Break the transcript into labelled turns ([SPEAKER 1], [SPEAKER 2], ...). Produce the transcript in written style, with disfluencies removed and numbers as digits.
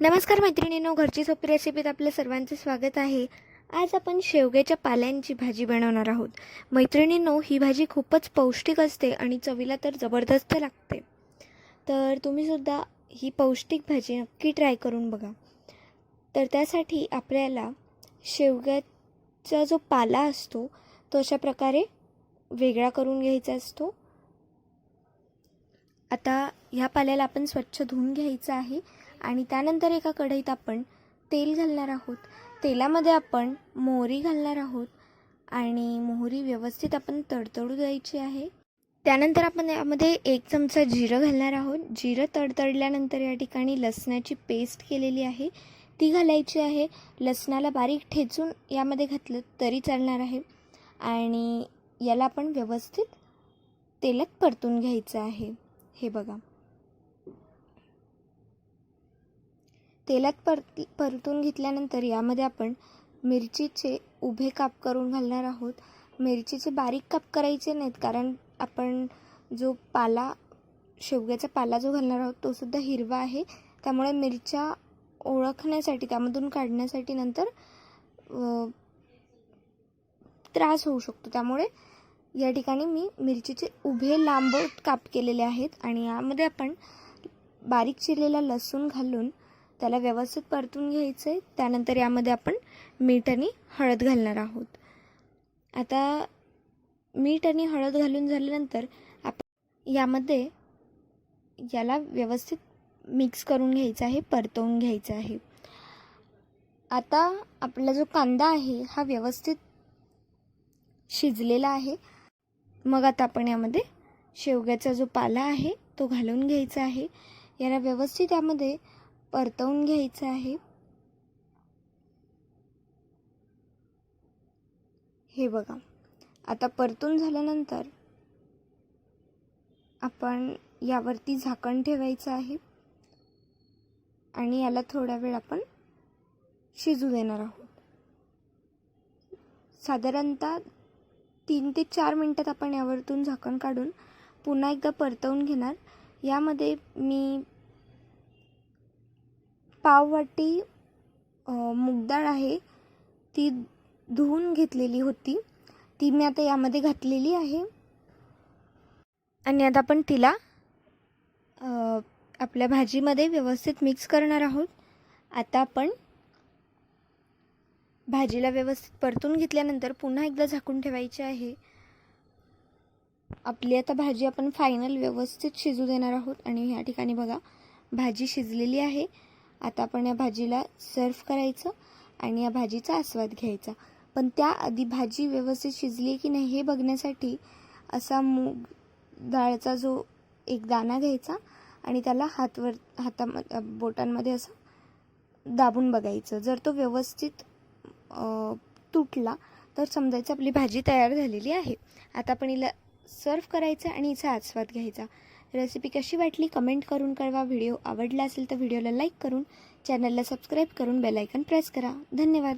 [SPEAKER 1] नमस्कार मैत्रिणींनो, घरची सोपी रेसिपीत आपल्या सर्वांचे स्वागत आहे। आज आपण शेवग्याच्या पाल्यांची भाजी बनवणार आहोत। मैत्रिणींनो, ही भाजी खूपच पौष्टिक असते आणि चवीला तर जबरदस्त लागते। तर तुम्ही सुद्धा ही पौष्टिक भाजी नक्की ट्राय करून बघा। तर त्यासाठी आपल्याला शेवग्याचा जो पाला असतो तो अशा प्रकारे वेगळा करून घ्यायचा असतो। आता ह्या पाल्याला आपण स्वच्छ धुवून घ्यायचं आहे आणि त्यानंतर एका कढईत आपण तेल घालणार आहोत। तेलामध्ये आपण मोहरी घालणार आहोत आणि मोहरी व्यवस्थित आपण तडतडू द्यायची आहे। त्यानंतर आपण यामध्ये 1 चमचा जिरं घालणार आहोत। जिरं तडतडल्यानंतर या ठिकाणी लसणाची पेस्ट केलेली आहे ती घालायची आहे। लसणाला बारीक ठेचून यामध्ये घातलं तरी चालणार आहे आणि याला आपण व्यवस्थित तेलात परतून घ्यायचं आहे। हे बघा, तेलात परतून घेतल्यानंतर यामध्ये आपण मिरचीचे उभे काप करून घालणार आहोत। मिरचीचे बारीक काप करायचे नाहीत, कारण आपण जो पाला शेवग्याचा पाला जो घालणार आहोत तो सुद्धा हिरवा आहे, त्यामुळे मिरच्या ओळखण्यासाठी त्यामधून काढण्यासाठी नंतर त्रास होऊ शकतो। त्यामुळे या ठिकाणी मी मिरचीचे उभे लांब काप केलेले आहेत आणि यामध्ये आपण बारीक चिरलेला लसूण घालून त्याला व्यवस्थित परतून घ्यायचं आहे। त्यानंतर यामध्ये आपण मीठ आणि हळद घालणार आहोत। आता मीठ आणि हळद घालून झाल्यानंतर आपण यामध्ये याला व्यवस्थित मिक्स करून घ्यायचं आहे, परतवून घ्यायचं आहे। आता आपला जो कांदा आहे हा व्यवस्थित शिजलेला आहे। मग आता आपण यामध्ये शेवग्याचा जो पाला आहे तो घालून घ्यायचा आहे। याला व्यवस्थित यामध्ये परतवून घ्यायचं आहे। हे बघा, आता परतून झाल्यानंतर आपण यावरती झाकण ठेवायचं आहे आणि याला थोडा वेळ आपण शिजू देणार आहोत। साधारणतः 3 ते 4 मिनिटात आपण यावरतून झाकण काढून पुन्हा एकदा परतवून घेणार। यामध्ये मी पाव वाटी मूग डाळ आहे ती धुवून घेतलेली होती, ती मी आता यामध्ये घातलेली आहे आणि आता आपण तिला आपल्या भाजीमध्ये व्यवस्थित मिक्स करणार आहोत। आता आपण भाजीला व्यवस्थित परतून घेतल्यानंतर पुन्हा एकदा झाकून ठेवायचे आहे। आपली आता भाजी आपण फायनल व्यवस्थित शिजू देणार आहोत आणि या ठिकाणी बघा, भाजी शिजलेली आहे। आता आपण या भाजीला सर्व करायचं आणि या भाजीचा आस्वाद घ्यायचा। पण त्याआधी भाजी व्यवस्थित शिजली की नाही हे बघण्यासाठी असा मूग डाळचा जो एक दाणा घ्यायचा आणि त्याला बोटांमध्ये असं दाबून बघायचं। जर तो व्यवस्थित तुटला तर समजायचं आपली भाजी तयार झालेली आहे। आता आपण हिला सर्व करायचं आणि हिचा आस्वाद घ्यायचा। रेसिपी कशी वाटली कमेंट करून कळवा। व्हिडिओ आवडला असेल तर व्हिडिओला लाईक करून चॅनलला सबस्क्राईब करून बेल आयकॉन प्रेस करा। धन्यवाद।